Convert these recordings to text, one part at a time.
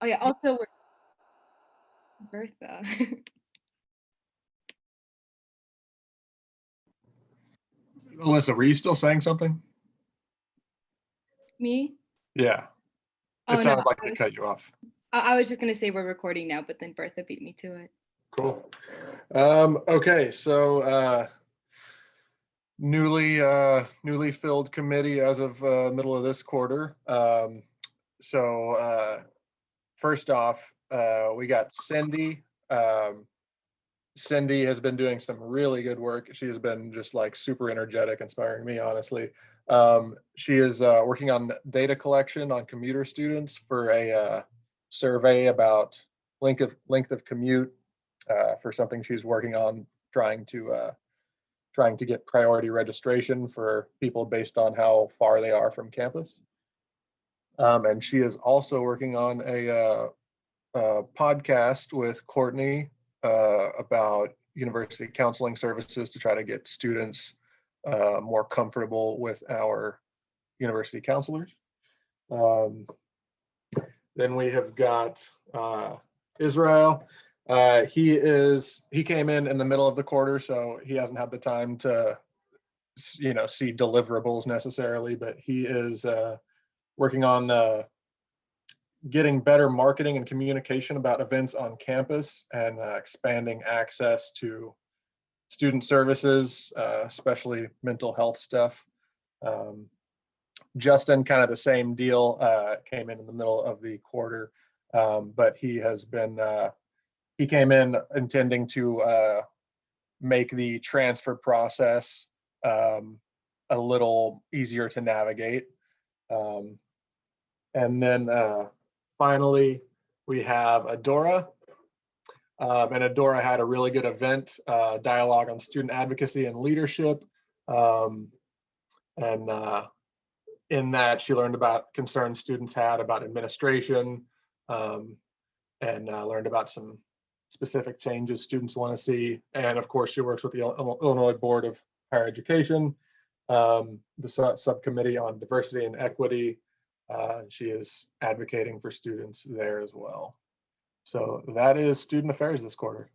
Oh yeah, also we're Bertha. Alyssa, were you still saying something? Me? Yeah, Oh it no, sounded like they cut you off. I was just gonna say we're recording now, but then Bertha beat me to it. Cool. Okay, so newly filled committee as of middle of this quarter. So first off, we got Cindy. Cindy has been doing some really good work. She has been just like super energetic, inspiring me, honestly. She is working on data collection on commuter students for a survey about length of commute for something she's working on, trying to get priority registration for people based on how far they are from campus. And she is also working on a podcast with Courtney about university counseling services to try to get students more comfortable with our university counselors. Then we have got Israel. He came in the middle of the quarter, so he hasn't had the time to see deliverables necessarily, but he is working on getting better marketing and communication about events on campus and expanding access to student services, especially mental health stuff. Justin, kind of the same deal, came in the middle of the quarter, but he came in intending to make the transfer process a little easier to navigate. And then finally, we have Adora. And Adora had a really good event, dialogue on student advocacy and leadership. And in that, she learned about concerns students had about administration, and learned about some specific changes students want to see. And of course, she works with the Illinois Board of Higher Education, the subcommittee on diversity and equity. She is advocating for students there as well. So that is student affairs this quarter.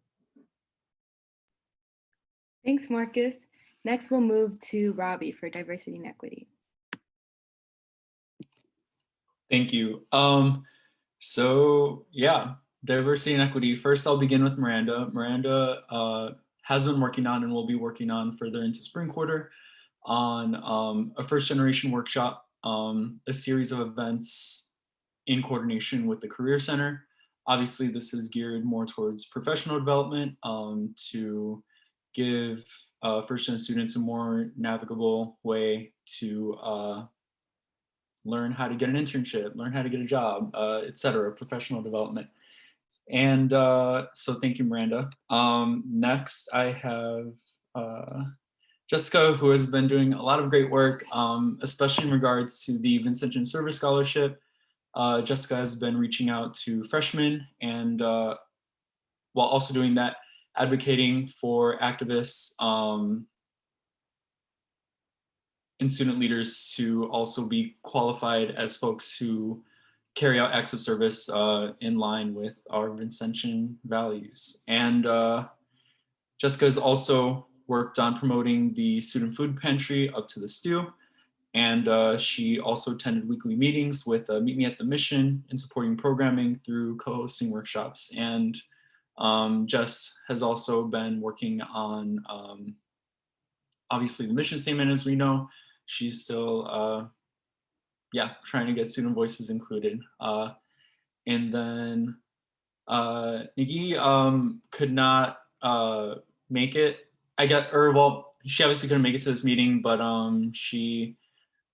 Thanks, Marcus. Next, we'll move to Robbie for diversity and equity. Thank you. So yeah, diversity and equity. First, I'll begin with Miranda. Miranda has been working on and will be working on further into spring quarter on a first generation workshop, a series of events in coordination with the Career Center. Obviously, this is geared more towards professional development to give first-gen students a more navigable way to learn how to get an internship, learn how to get a job, etc., professional development. And so thank you, Miranda. Next, I have Jessica, who has been doing a lot of great work, especially in regards to the Vincentian Service Scholarship. Jessica has been reaching out to freshmen and while also doing that, advocating for activists and student leaders to also be qualified as folks who carry out acts of service in line with our Vincentian values. And Jessica has also worked on promoting the student food pantry Up to the Stew. And she also attended weekly meetings with Meet Me at the Mission and supporting programming through co-hosting workshops. And Jess has also been working on, obviously, the mission statement, as we know. She's still, trying to get student voices included. And then Nikki could not make it. She obviously couldn't make it to this meeting, but she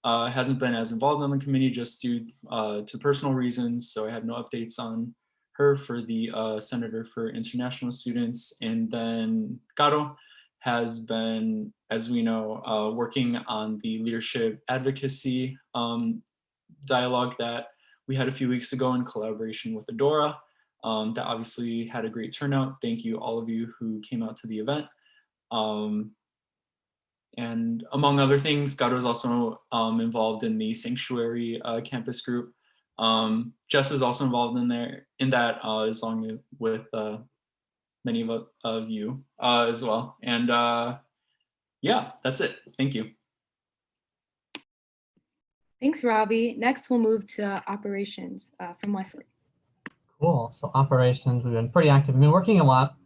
hasn't been as involved on the committee just due to personal reasons. So I have no updates on her for the Senator for International Students. And then Gato has been, as we know, working on the leadership advocacy dialogue that we had a few weeks ago in collaboration with Adora. That obviously had a great turnout. Thank you, all of you who came out to the event. And among other things, Gato is also involved in the Sanctuary campus group, Jess is also involved in that, along with many of you as well. And yeah, that's it. Thank you. Thanks, Robbie. Next, we'll move to operations from Wesley. Cool. So operations, we've been pretty active. We've been working a lot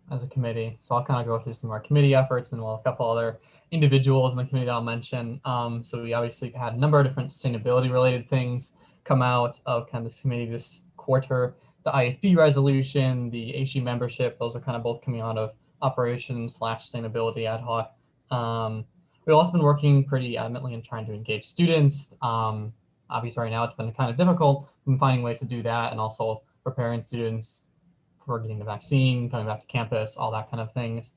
as a committee. So I'll kind of go through some of our committee efforts, and we'll have a couple other individuals in the committee that I'll mention. So we obviously had a number of different sustainability related things come out of kind of this committee this quarter. The ISB resolution, the HE membership, those are kind of both coming out of operations / sustainability ad hoc. We've also been working pretty adamantly in trying to engage students. Obviously right now it's been kind of difficult in finding ways to do that, and also preparing students for getting the vaccine, coming back to campus, all that kind of things.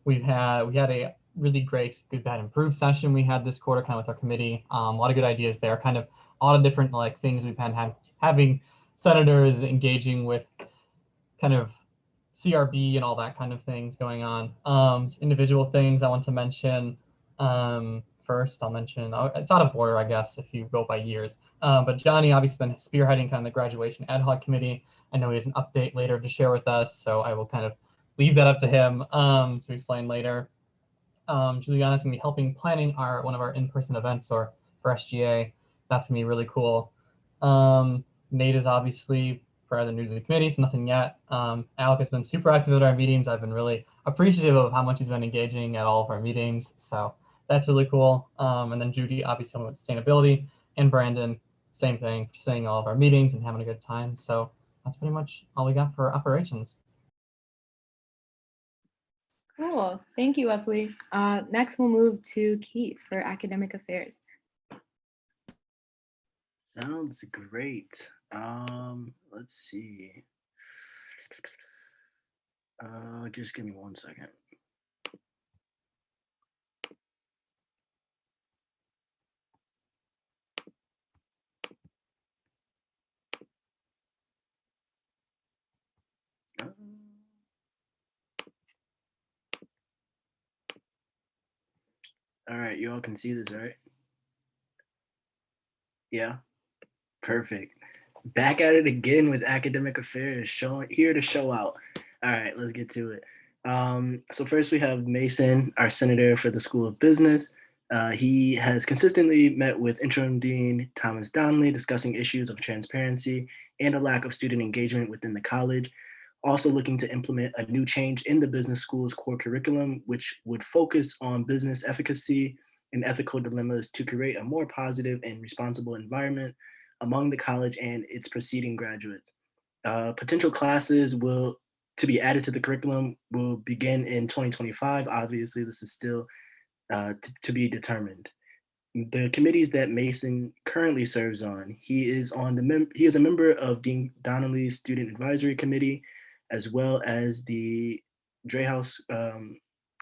We had a really great Good Bad Improved session we had this quarter, kind of with our committee. A lot of good ideas there, kind of all the different like things we've been having senators engaging with kind of CRB and all that kind of things going on. Individual things I want to mention. First, I'll mention, it's out of order, I guess, if you go by years. But Johnny obviously been spearheading kind of the graduation ad hoc committee. I know he has an update later to share with us, so I will kind of leave that up to him to explain later. Juliana's gonna be helping planning one of our in-person events or for SGA. That's gonna be really cool. Nate is obviously rather new to the committee, so nothing yet. Alec has been super active at our meetings. I've been really appreciative of how much he's been engaging at all of our meetings. So that's really cool. And then Judy, obviously with sustainability, and Brandon, same thing, participating in all of our meetings and having a good time. So that's pretty much all we got for operations. Cool. Thank you, Wesley. Next, we'll move to Keith for academic affairs. Sounds great. Let's see. Just give me 1 second. All right, you all can see this, right? Yeah, perfect. Back at it again with academic affairs, here to show out. All right, let's get to it. So first we have Mason, our senator for the School of Business. He has consistently met with Interim Dean Thomas Donnelly discussing issues of transparency and a lack of student engagement within the college. Also looking to implement a new change in the business school's core curriculum, which would focus on business efficacy and ethical dilemmas to create a more positive and responsible environment among the college and its preceding graduates. Potential classes to be added to the curriculum will begin in 2025. Obviously, this is still to be determined. The committees that Mason currently serves on, he is a member of Dean Donnelly's Student Advisory Committee, as well as the Dreyhouse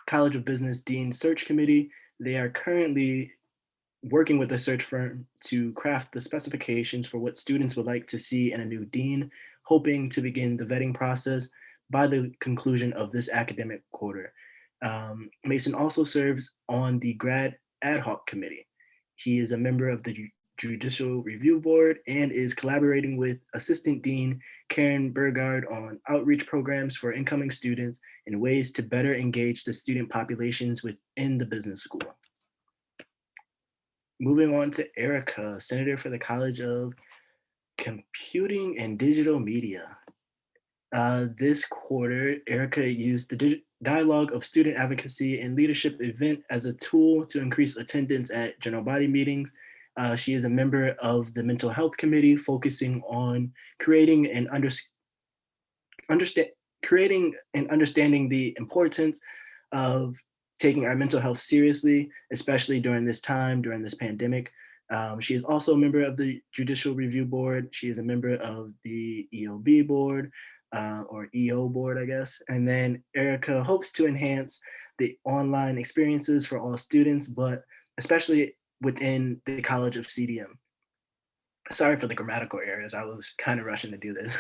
College of Business Dean Search Committee. They are currently working with a search firm to craft the specifications for what students would like to see in a new dean, hoping to begin the vetting process by the conclusion of this academic quarter. Mason also serves on the Grad Ad Hoc Committee. He is a member of the Judicial Review Board and is collaborating with Assistant Dean Karen Burgard on outreach programs for incoming students and ways to better engage the student populations within the business school. Moving on to Erica, Senator for the College of Computing and Digital Media. This quarter, Erica used the Dialogue of Student Advocacy and Leadership event as a tool to increase attendance at general body meetings. She is a member of the Mental Health Committee, focusing on creating and understanding the importance of taking our mental health seriously, especially during this time, during this pandemic. She is also a member of the Judicial Review Board. She is a member of the EOB board, or EO board, I guess. And then Erica hopes to enhance the online experiences for all students, but especially within the College of CDM. Sorry for the grammatical errors. I was kind of rushing to do this.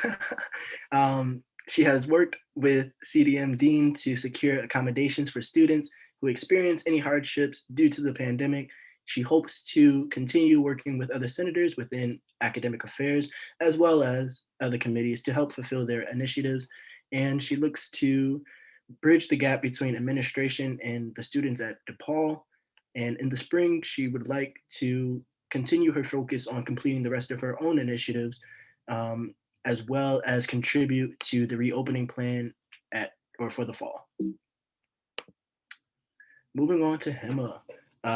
She has worked with CDM Dean to secure accommodations for students who experience any hardships due to the pandemic. She hopes to continue working with other senators within Academic Affairs, as well as other committees to help fulfill their initiatives. And she looks to bridge the gap between administration and the students at DePaul. And in the spring, she would like to continue her focus on completing the rest of her own initiatives, um, as well as contribute to the reopening plan for the fall. Moving on to Hema.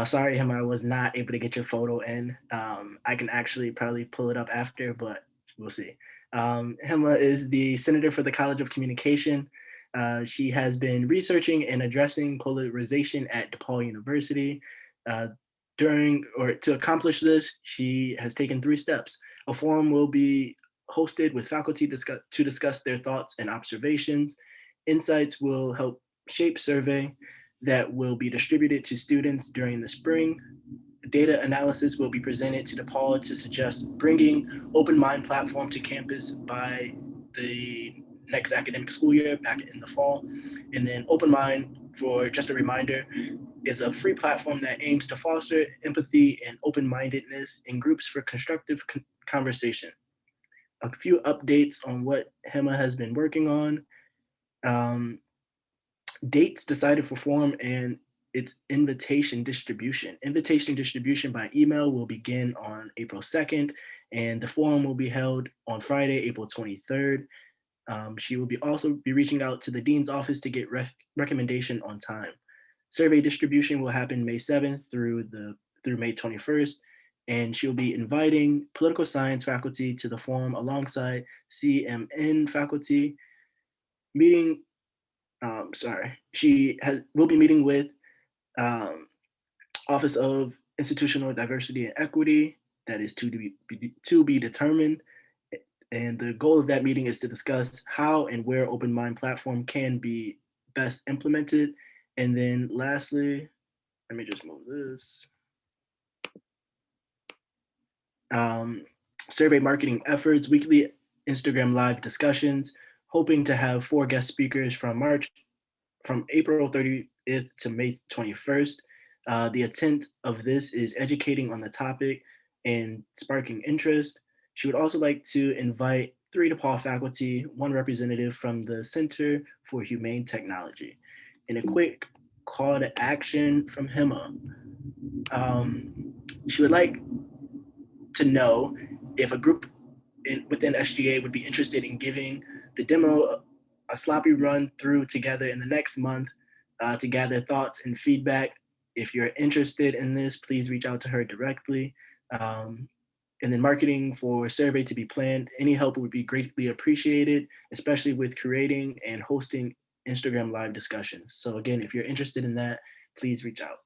Sorry, Hema, I was not able to get your photo in. I can actually probably pull it up after, but we'll see. Hema is the senator for the College of Communication. She has been researching and addressing polarization at DePaul University. To accomplish this, she has taken 3 steps. A forum will be hosted with faculty to discuss their thoughts and observations. Insights will help shape survey that will be distributed to students during the spring. Data analysis will be presented to DePaul to suggest bringing Open Mind platform to campus by the next academic school year, back in the fall. And then Open Mind, for just a reminder, is a free platform that aims to foster empathy and open-mindedness in groups for constructive conversation. A few updates on what Hema has been working on. Dates decided for forum and its invitation distribution. Invitation distribution by email will begin on April 2nd, and the forum will be held on Friday, April 23rd. She will also be reaching out to the dean's office to get recommendation on time. Survey distribution will happen May 7th through May 21st, and she'll be inviting political science faculty to the forum alongside CMN faculty. She will be meeting with Office of Institutional Diversity and Equity, that is to be determined. And the goal of that meeting is to discuss how and where Open Mind platform can be best implemented. And then lastly, let me just move this. Survey marketing efforts, weekly Instagram live discussions, hoping to have 4 guest speakers from April 30th to May 21st. The intent of this is educating on the topic and sparking interest. She would also like to invite 3 DePaul faculty, 1 representative from the Center for Humane Technology. And a quick call to action from Hema. She would like to know if a group within SGA would be interested in giving the demo a sloppy run through together in the next month to gather thoughts and feedback. If you're interested in this, please reach out to her directly. And then marketing for survey to be planned. Any help would be greatly appreciated, especially with creating and hosting Instagram live discussions. So again, if you're interested in that, please reach out.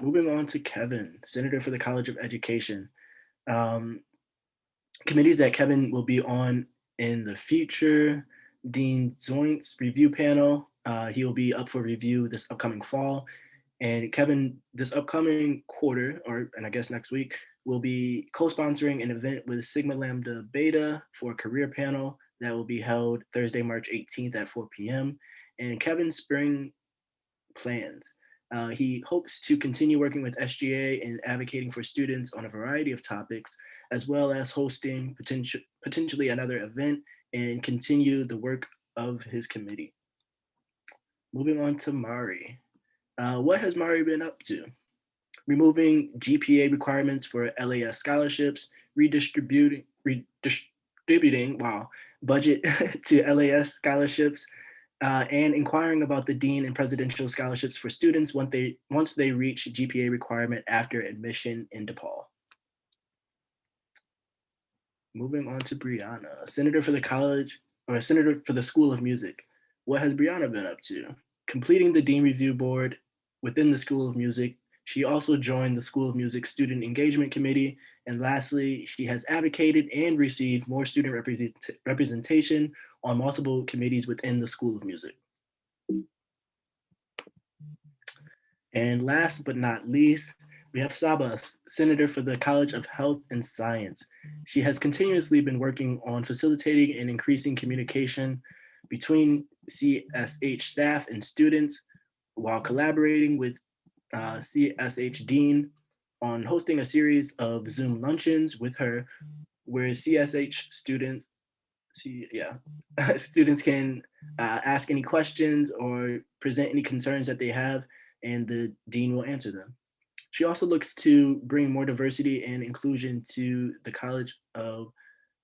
Moving on to Kevin, Senator for the College of Education. Committees that Kevin will be on in the future: Dean Zoint's review panel. He will be up for review this upcoming fall. And Kevin, this upcoming quarter, and I guess next week, will be co-sponsoring an event with Sigma Lambda Beta for a career panel that will be held Thursday, March 18th at 4 p.m. And Kevin's spring plans. He hopes to continue working with SGA and advocating for students on a variety of topics, as well as hosting potentially another event and continue the work of his committee. Moving on to Mari. What has Mari been up to? Removing GPA requirements for LAS scholarships, redistributing budget to LAS scholarships, and inquiring about the dean and presidential scholarships for students once they reach GPA requirement after admission in DePaul. Moving on to Brianna, Senator for the School of Music. What has Brianna been up to? Completing the Dean Review Board within the School of Music. She also joined the School of Music Student Engagement Committee. And lastly, she has advocated and received more student representation on multiple committees within the School of Music. And last but not least, we have Saba, Senator for the College of Health and Science. She has continuously been working on facilitating and increasing communication between CSH staff and students while collaborating with CSH Dean on hosting a series of Zoom luncheons with her where CSH students, students can ask any questions or present any concerns that they have, and the dean will answer them. She also looks to bring more diversity and inclusion to the College of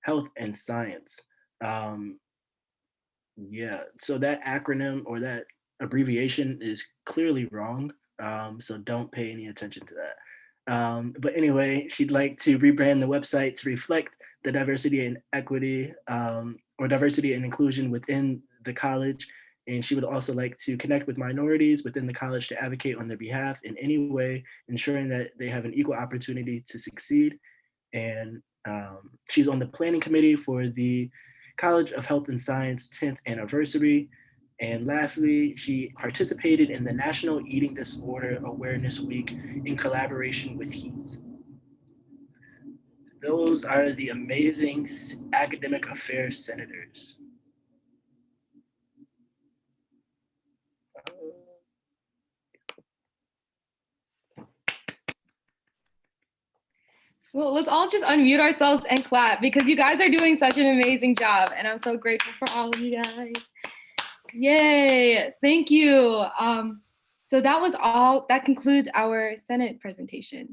Health and Science. Um, yeah, so that acronym or that abbreviation is clearly wrong. So don't pay any attention to that. But anyway, she'd like to rebrand the website to reflect the diversity and equity or diversity and inclusion within the college. And she would also like to connect with minorities within the college to advocate on their behalf in any way, ensuring that they have an equal opportunity to succeed. And she's on the planning committee for the College of Health and Science 10th anniversary. And lastly, she participated in the National Eating Disorder Awareness Week in collaboration with HEAT. Those are the amazing academic affairs senators. Well, let's all just unmute ourselves and clap because you guys are doing such an amazing job. And I'm so grateful for all of you guys. Yay, thank you. So that was all, that concludes our Senate presentations.